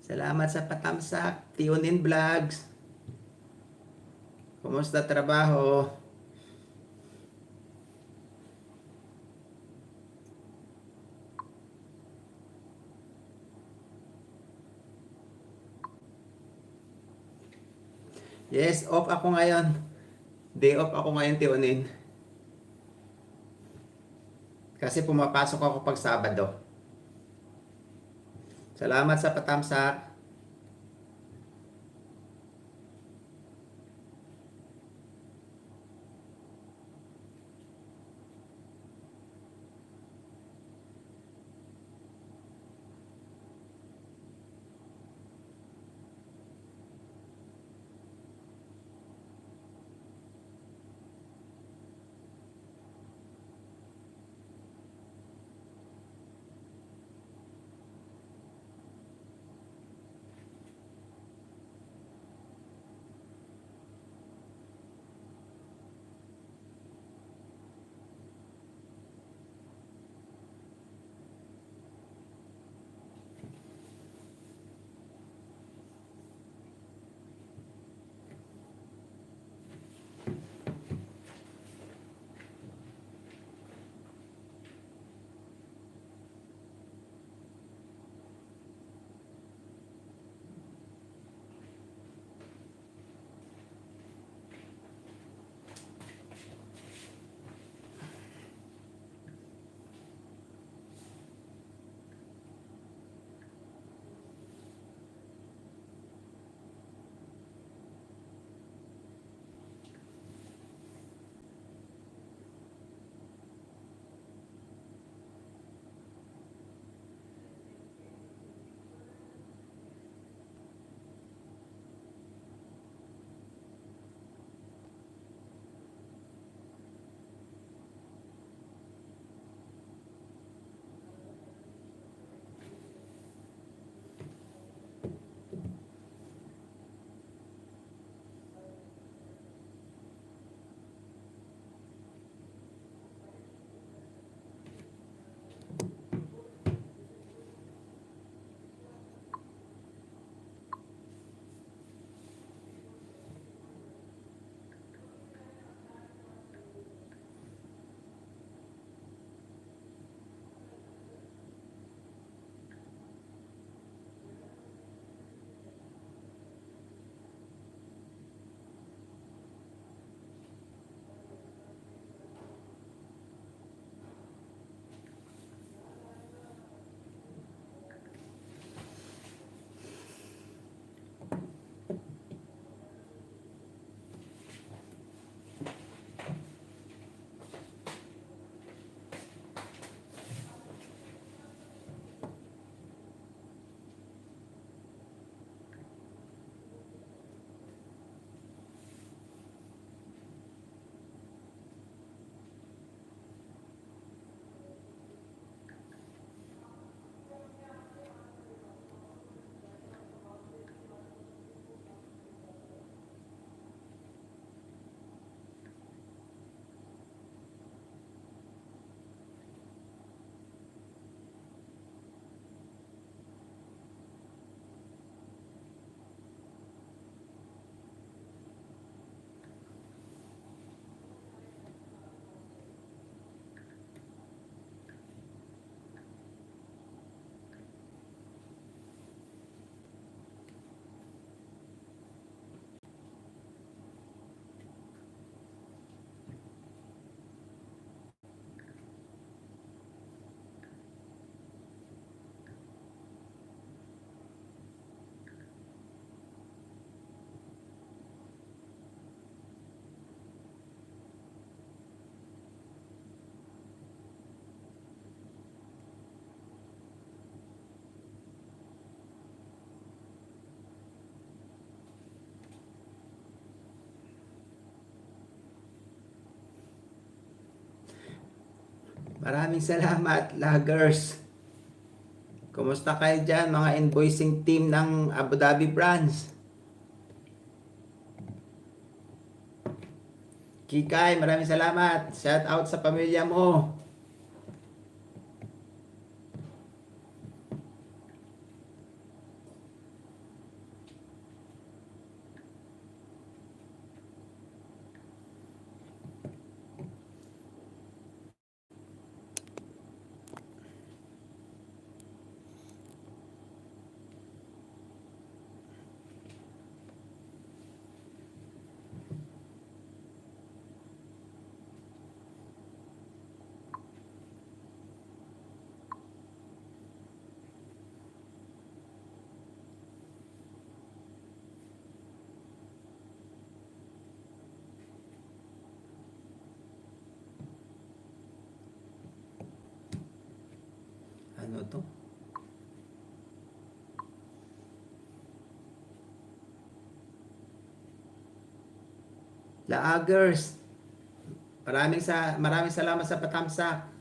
Salamat sa patamsak. Tionin Vlogs. Kumusta trabaho? Yes, off ako ngayon. Day off ako ngayon, Tionin. Kasi pumapasok ako pag Sabado. Salamat sa patamsak. Maraming salamat, loggers. Kumusta kayo dyan, mga invoicing team ng Abu Dhabi branch? Kikay, maraming salamat. Shout out sa pamilya mo. Ano to? Laagers. Maraming salamat sa patamsak.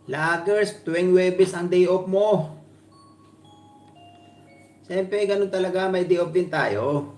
Lagers, tuwing Webes ang day off mo. Siyempre, ganun talaga, may day off din tayo.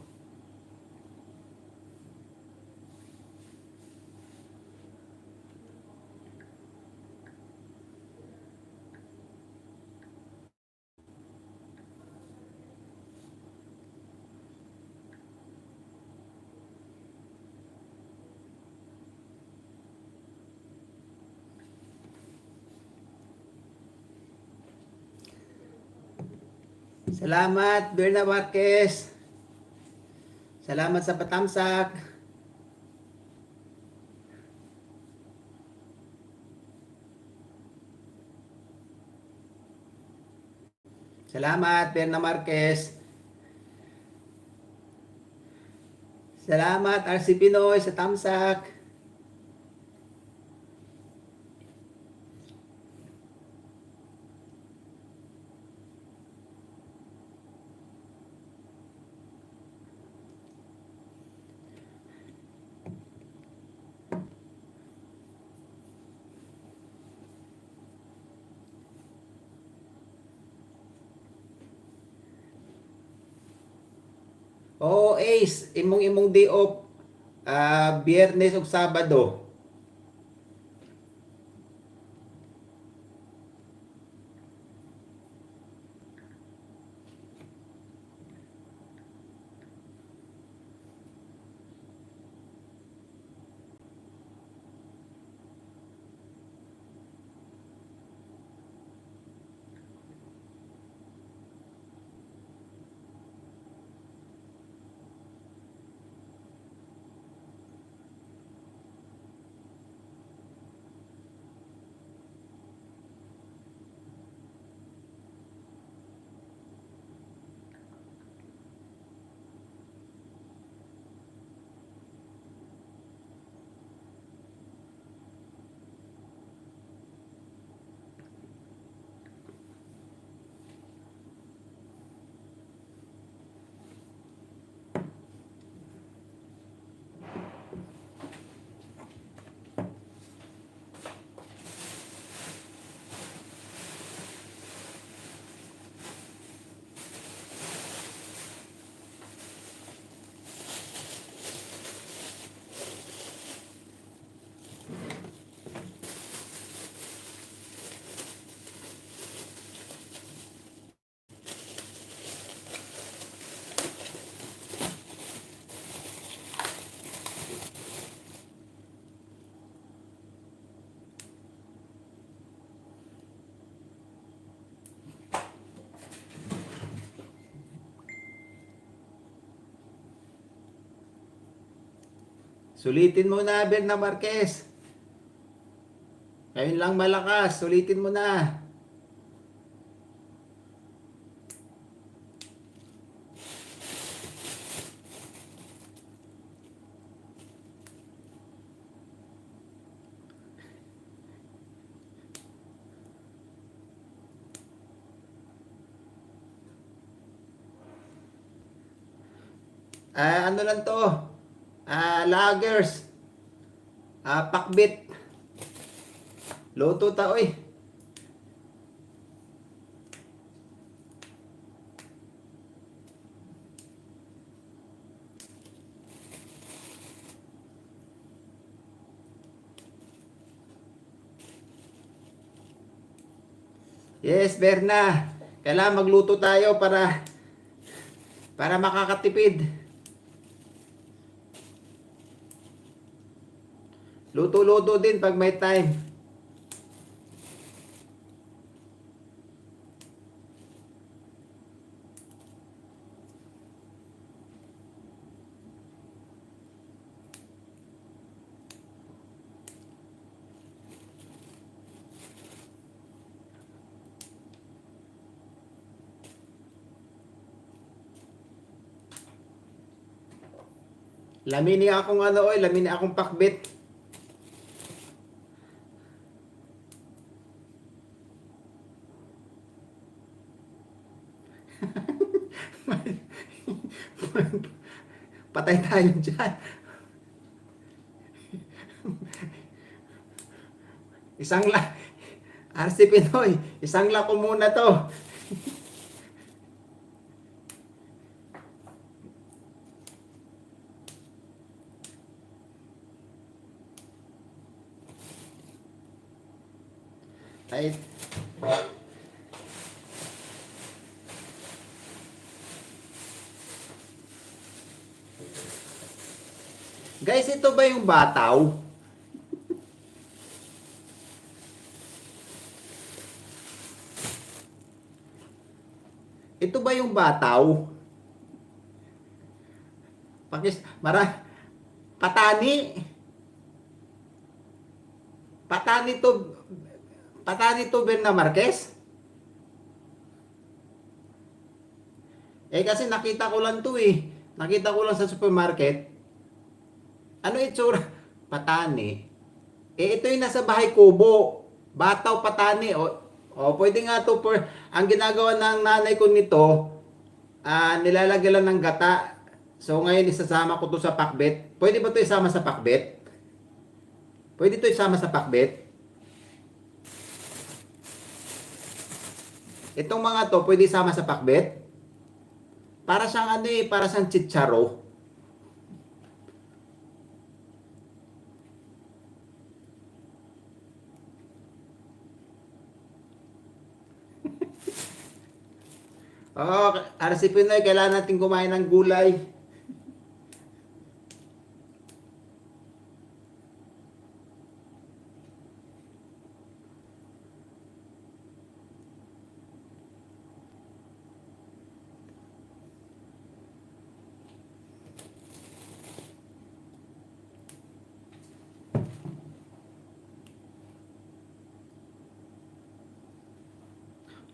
Salamat, Berna Marquez. Salamat sa patamsak. Salamat, Berna Marquez. Salamat, RC Pinoy, sa tamsak. Oo, Ace, imong day off, Biyernes o Sabado. Sulitin mo na, Berna Marquez. Ngayon lang malakas. Sulitin mo na. Ano lang to? Lagers. Pakbit. Luto ta, oy. Yes, Berna. Kailangan magluto tayo para makakatipid. Luto-luto din pag may time. Lamini akong lamini akong pakbit. Patay tayo dyan. RC Pinoy, isang lako muna to. Ay, guys, ito ba yung bataw? Ito ba yung bataw? Patani. Patani to Berna Marquez? Kasi nakita ko lang to eh. Nakita ko lang sa supermarket. Ano itsura? Patani. Ito yung nasa bahay kubo. Bataw patani. Pwede nga to. Ang ginagawa ng nanay ko nito, nilalagyan lang ng gata. So ngayon isasama ko to sa pakbet. Pwede ba to isama sa pakbet? Pwede to isama sa pakbet? Itong mga to, pwede isama sa pakbet? Para siyang para siyang chicharo. RC Pinoy, kailangan natin kumain ng gulay.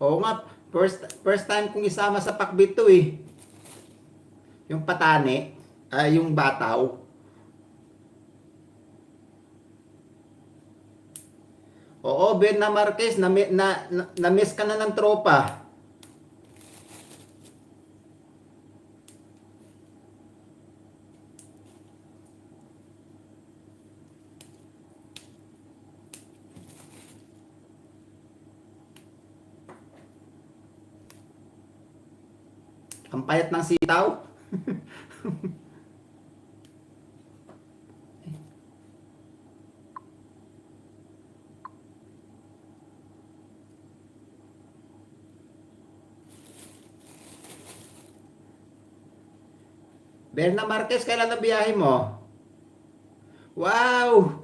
Oo nga, first time kong isama sa pakbit to eh. Yung patane, yung bataw. Oo, Berna Marquez, na-miss ka na ng tropa. Ang payat ng sitaw. Berna Marquez, kailan na biyahe mo? Wow!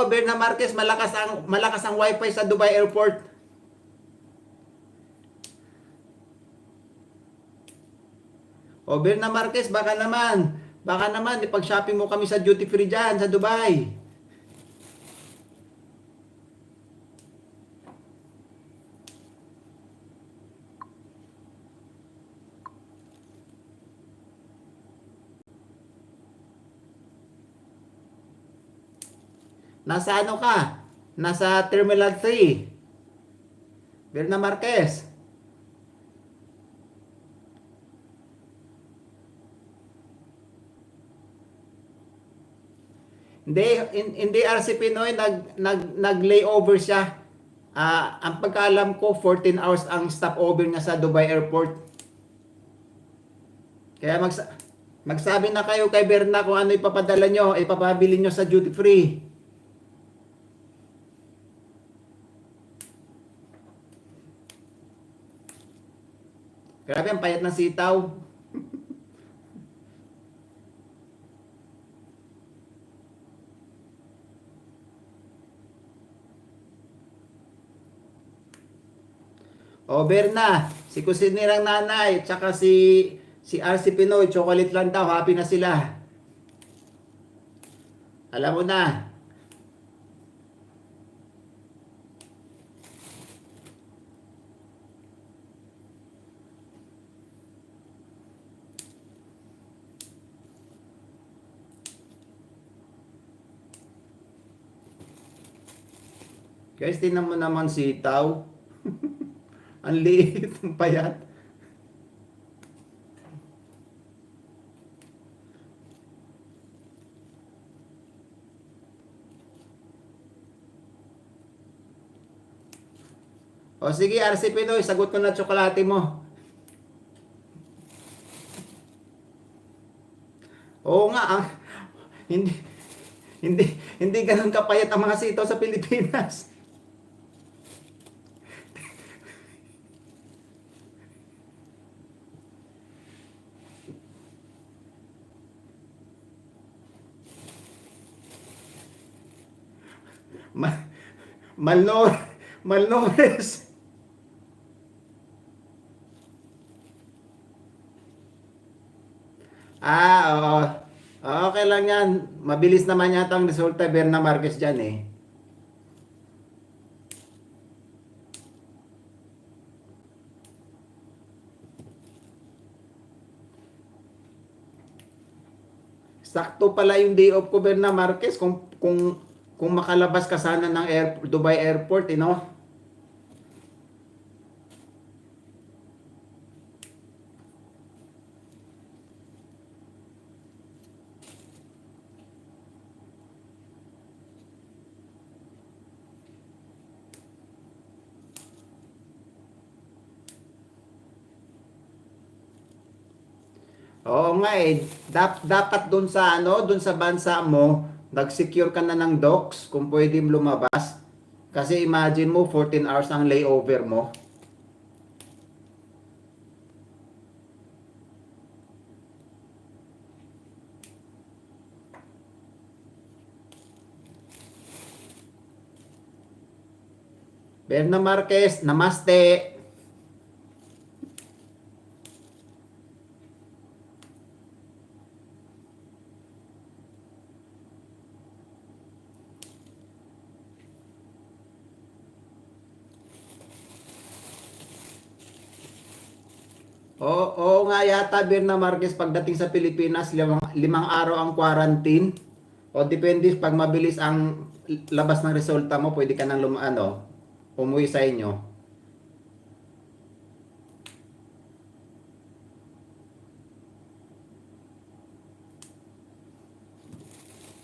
Berna Marquez, malakas ang wifi sa Dubai Airport. O Berna Marquez, baka naman, ipag-shopping mo kami sa duty free dyan, sa Dubai. Nasa ano ka? Nasa Terminal 3. Berna Marquez. Hindi RC Pinoy nag-layover siya. Ang pagkaalam ko 14 hours ang stopover niya sa Dubai Airport. Kaya magsabi na kayo kay Berna kung ano ipapadala nyo, ipapabili nyo sa duty free. Grabe ang payat ng sitaw. O Berna, si Kusinirang Nanay, tsaka si RC Pinoy, chocolate lang daw, happy na sila. Alam mo na. Guys, tingnan mo naman sitaw. Ang liit, ang payat. O sige, RC Pinoy, sagot ko na tsokolate mo. Oo nga, hindi hindi hindi ganoon kapayat ang mga sitaw sa Pilipinas. Ma Malnor Malnores. Oo. Okay lang yan. Mabilis naman yata ang resulta, Berna Marquez dyan eh. Sakto pala yung day off ko, Berna Marquez, kung makalabas ka sana ng Dubai Airport, you know? Oo nga eh. Dapat doon sa doon sa bansa mo, nag-secure ka na ng docs kung pwede lumabas. Kasi imagine mo 14 hours ang layover mo. Berna Marquez, namaste. Oo nga yata, Berna Marquez, pagdating sa Pilipinas, limang araw ang quarantine. O depende, pag mabilis ang labas ng resulta mo, pwede ka nang umuwi sa inyo.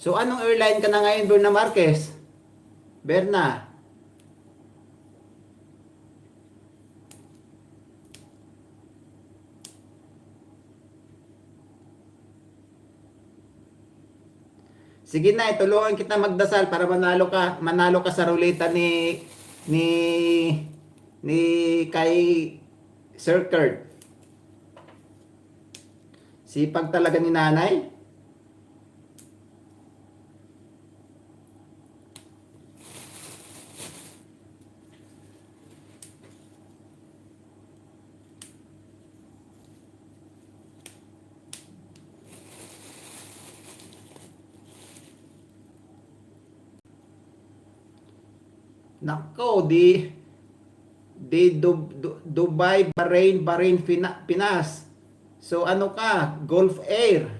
So anong airline ka na ngayon, Berna Marquez? Berna? Sige na, itulungan kita magdasal para manalo ka sa ruleta ni ni kay Sir Kurt. Sipag talaga ni nanay. Nako, Dubai, Bahrain, Pinas. So ano ka? Gulf Air.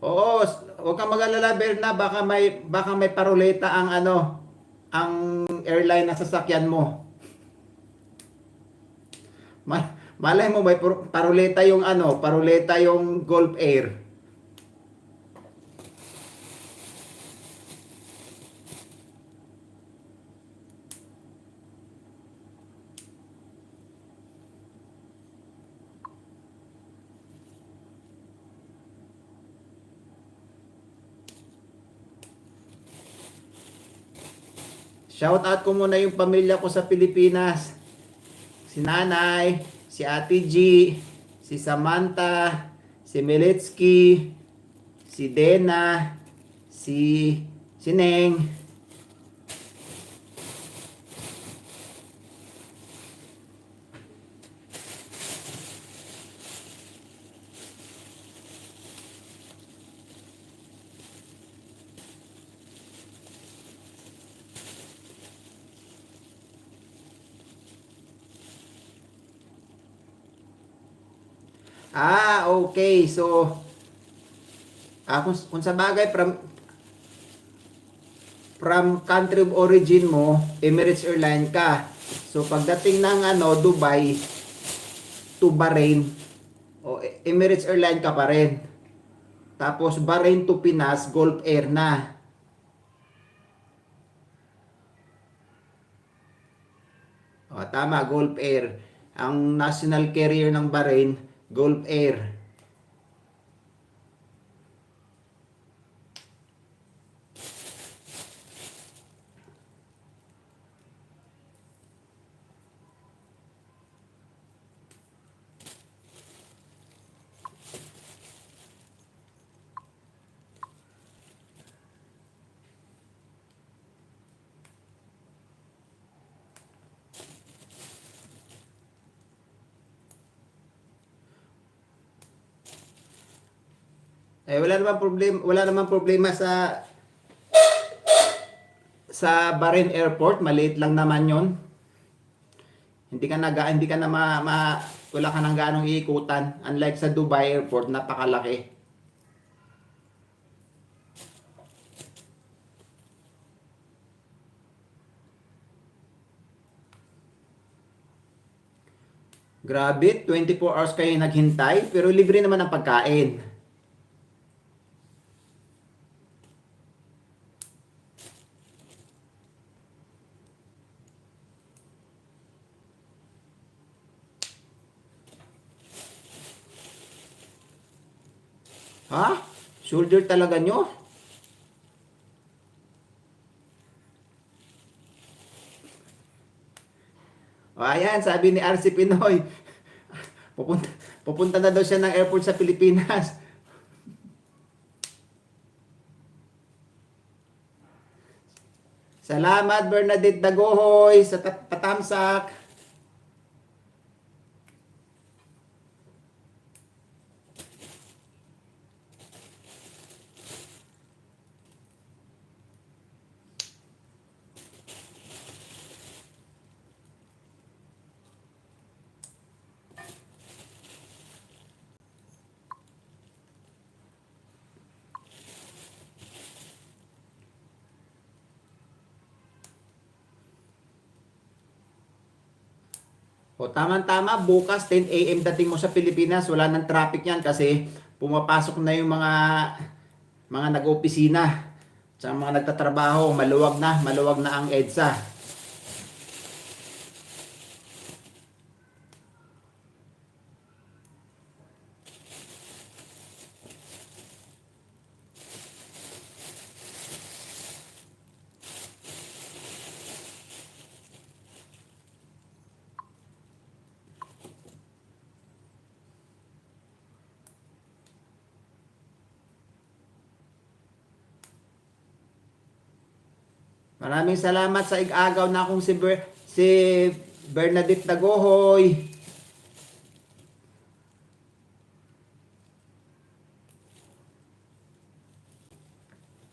Oo, huwag kang mag-alala, Berna, baka may paruleta ang ang airline na sasakyan mo. Malay mo may paruleta yung Gulf Air. Shout out ko muna yung pamilya ko sa Pilipinas. Si Nanay, si Ate G, si Samantha, si Militsky, si Dena, si Neng. Okay. So, kung sa bagay from country of origin mo, Emirates Airline ka. So, pagdating ng Dubai to Bahrain, Emirates Airline ka pa rin. Tapos, Bahrain to Pinas, Gulf Air na. Tama, Gulf Air. Ang national carrier ng Bahrain, Gulf Air. Wala namang problema sa Bahrain Airport. Maliit lang naman 'yon. Wala ka nang gaanong iikutan. Unlike sa Dubai Airport, napakalaki. Grabe, 24 hours kayo naghintay, pero libre naman ang pagkain. Ha? Shoulder talaga nyo? Ayan, sabi ni RC Pinoy. Pupunta, pupunta na daw siya ng airport sa Pilipinas. Salamat Bernadette Dagohoy sa patamsak. Tama-tama, bukas 10 AM dating mo sa Pilipinas, wala nang traffic yan kasi pumapasok na yung mga nag-opisina. Sa mga nagtatrabaho, maluwag na ang EDSA. Maraming salamat sa ig-agaw na akong si Bernadette Dagohoy.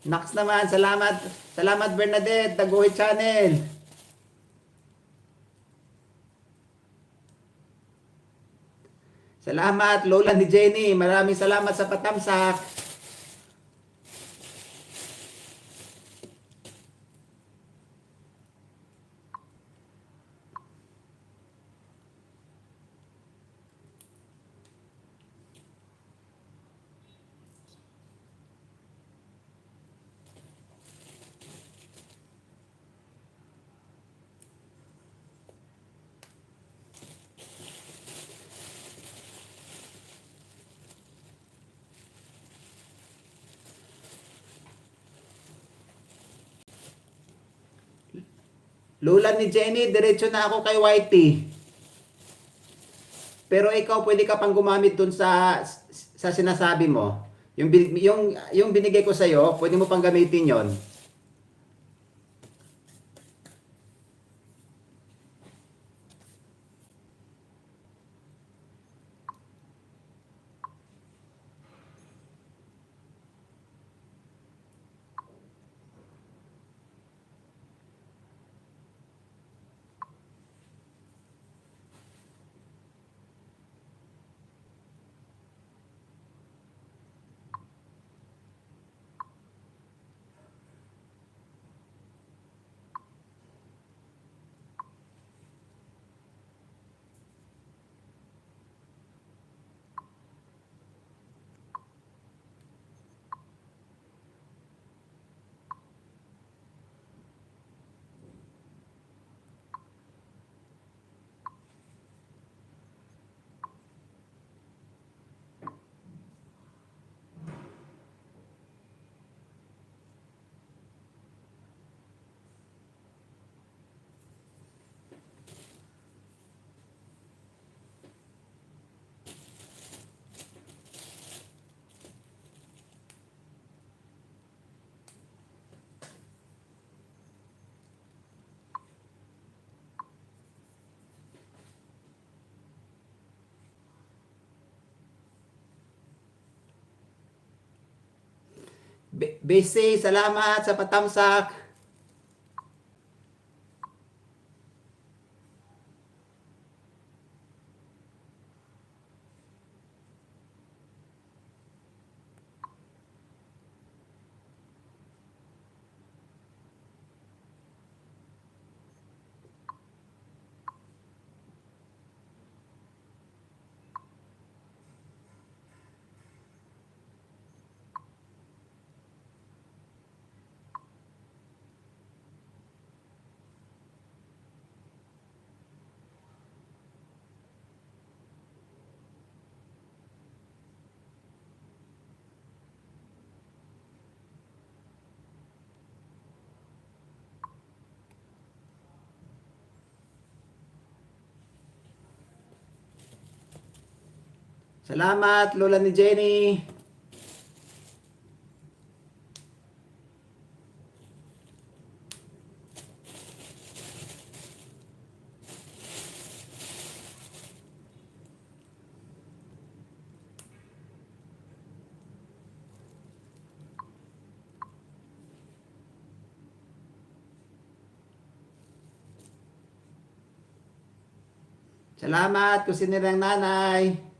Nax naman, salamat. Salamat Bernadette, Taguhit Channel. Salamat Lola ni Jenny, maraming salamat sa patamsak. Lola ni Jenny, diretso na ako kay Whitey. Pero ikaw pwede ka pang gumamit dun sa sinasabi mo. Yung binigay ko sa iyo, pwede mo pang gamitin 'yon. Bese, salamat sa patamsak. Salamat Lola ni Jenny. Salamat kusinirang nanay.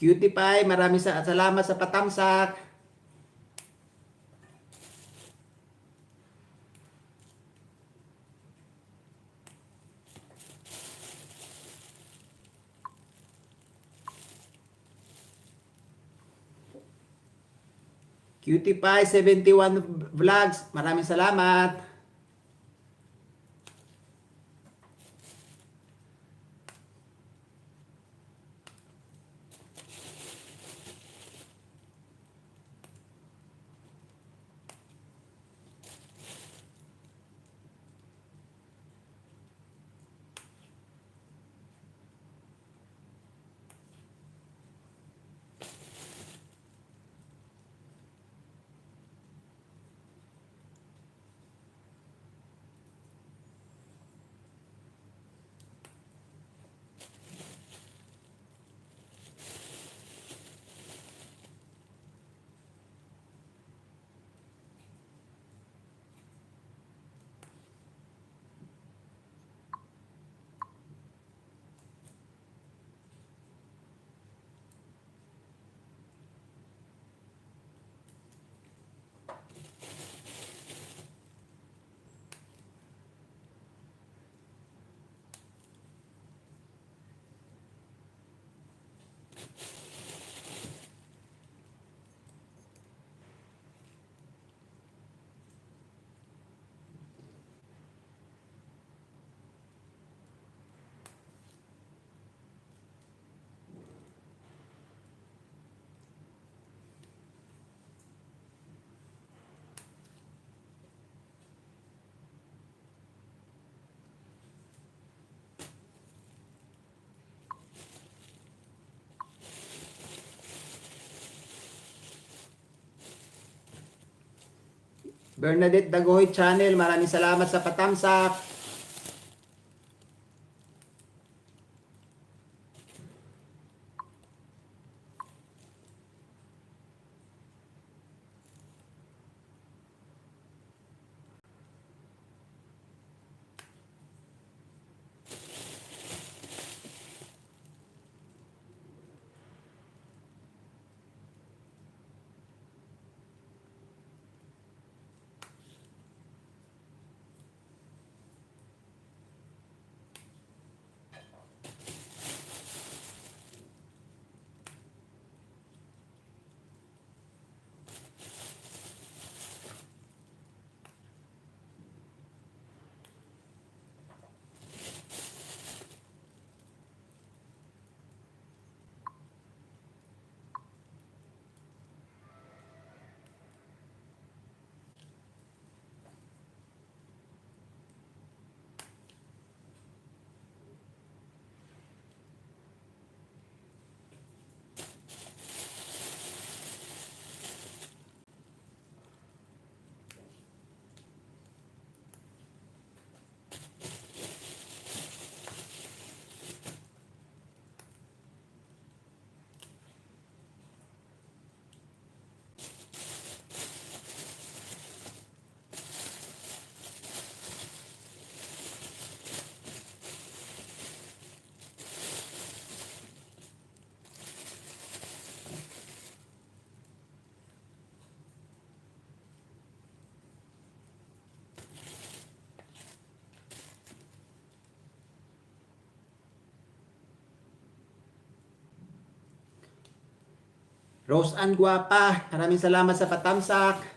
Cutie Pie, maraming salamat sa patamsak. Cutie Pie 71 Vlogs, maraming salamat. Bernadette Dagohoy Channel, maraming salamat sa patamsak. Rose Ann Guapa, maraming salamat sa patamsak.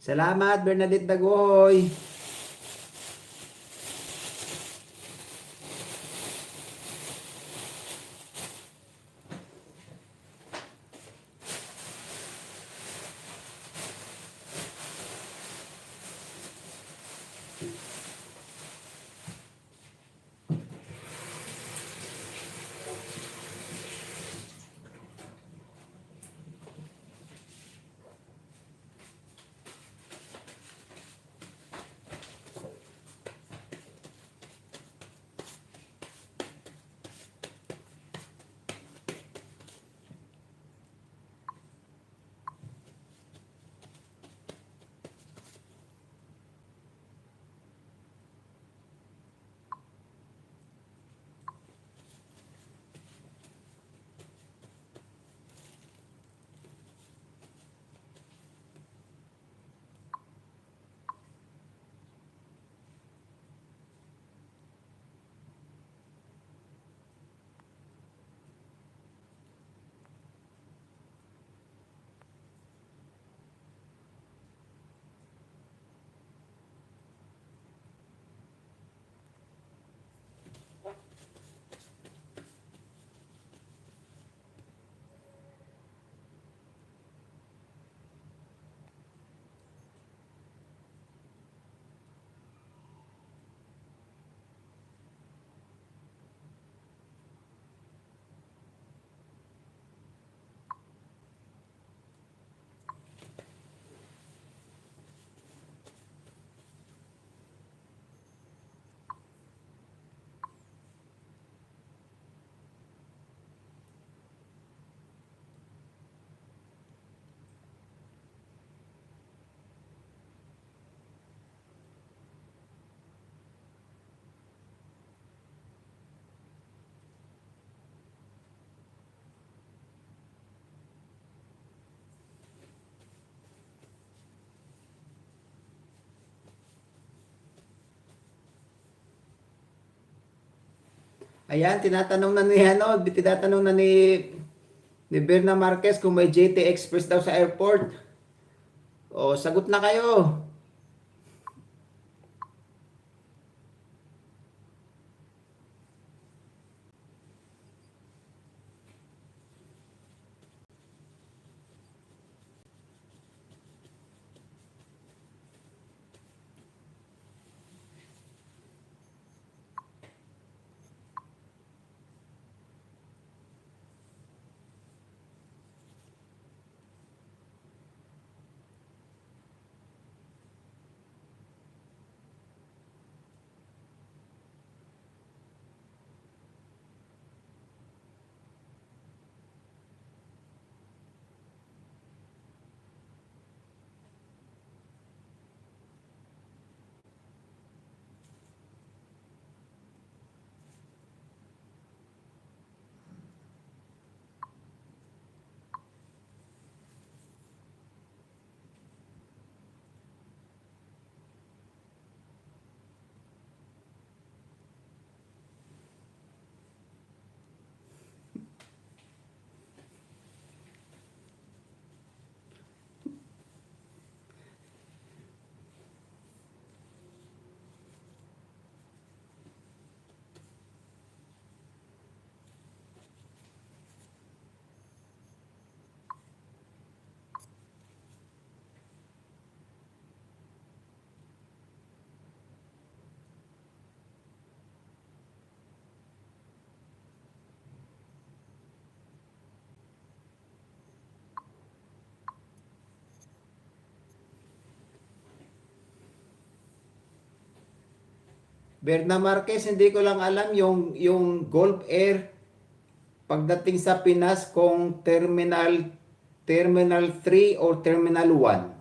Salamat Bernadette Dagohoy. Ayan, tinatanong na ni ano, tinatanong na ni Berna Marquez kung may JT Express daw sa airport. O, sagot na kayo. Berna Marquez, hindi ko lang alam yung Gulf Air pagdating sa Pinas kung Terminal 3 or Terminal 1.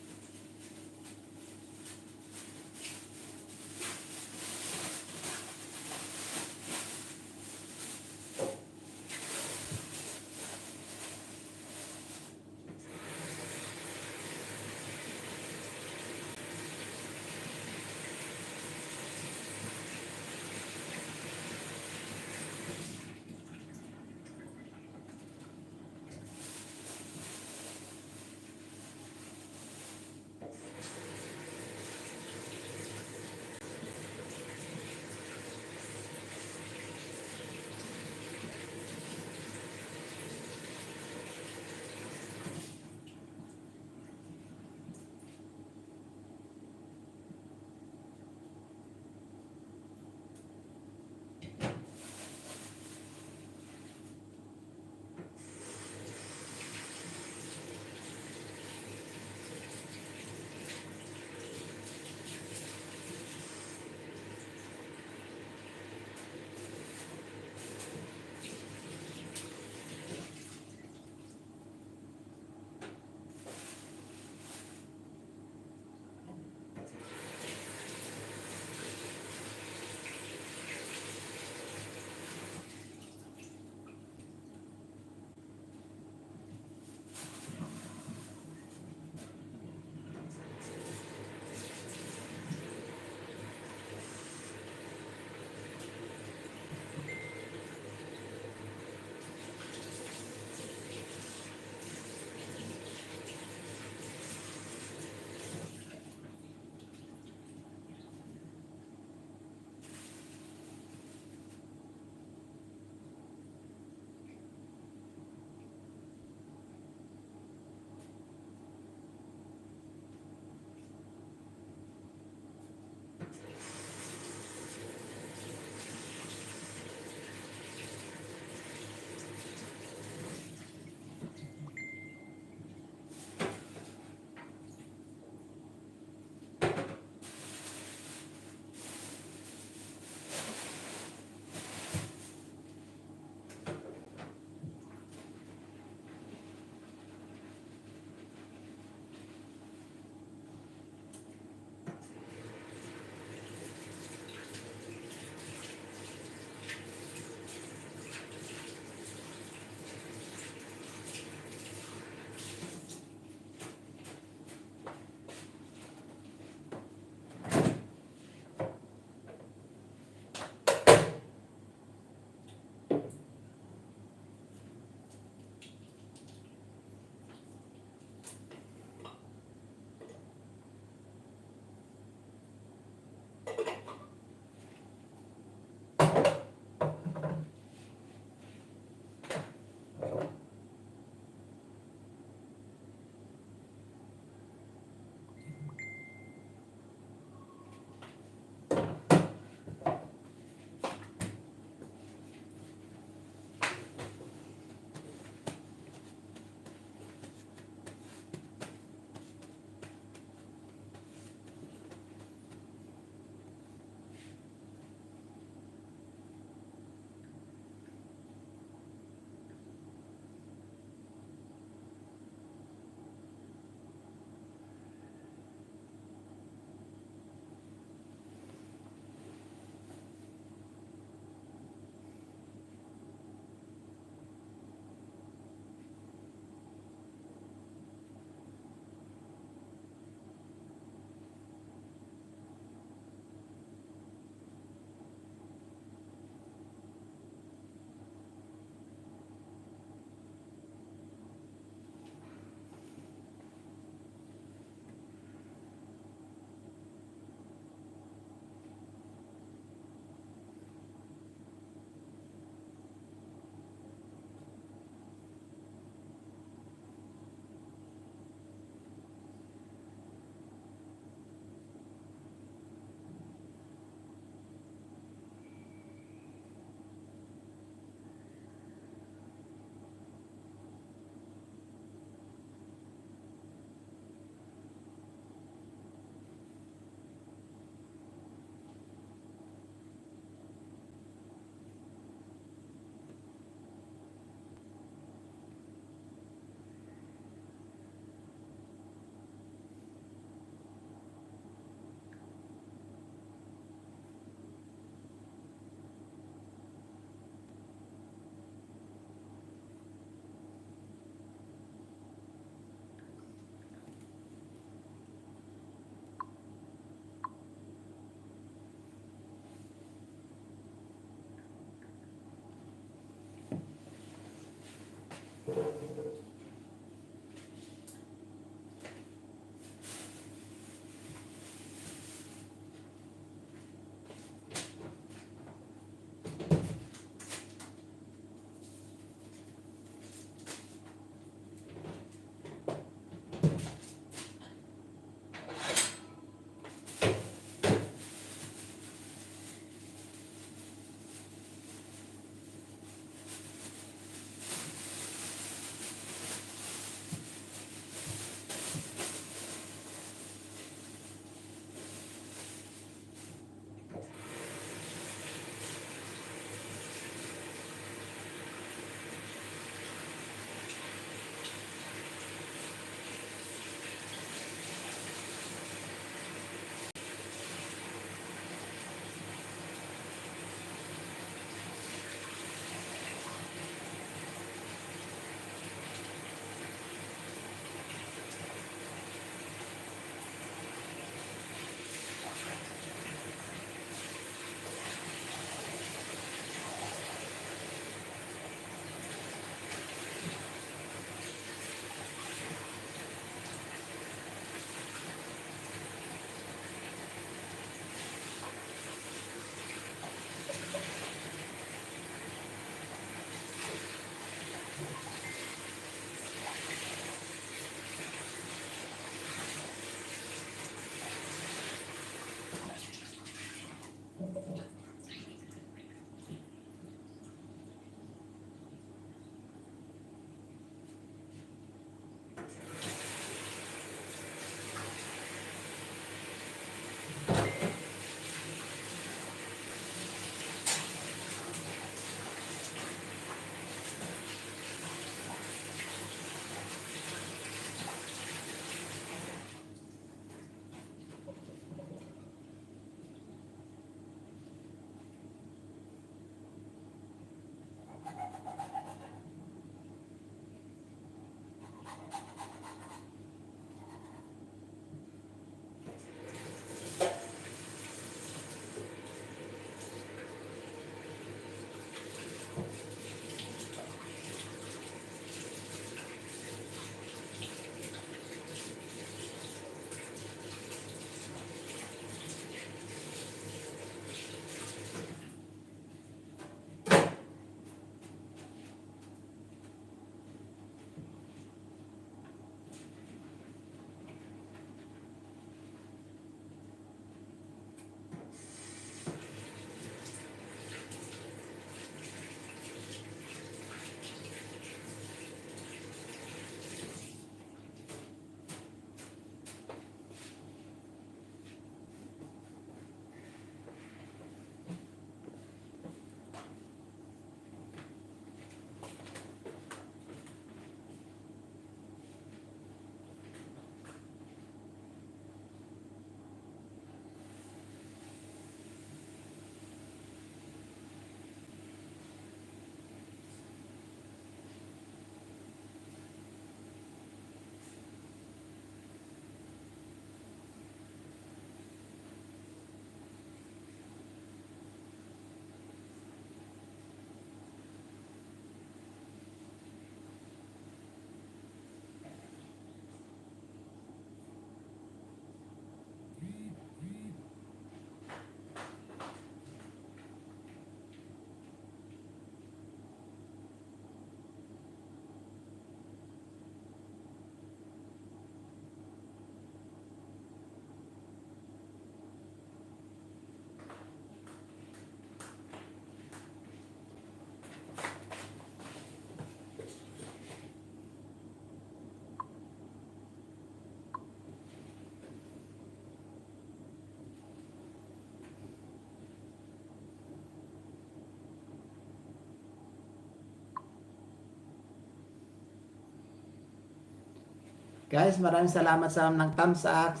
Guys, maraming salamat sa ng thumbs up.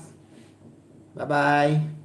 Bye-bye.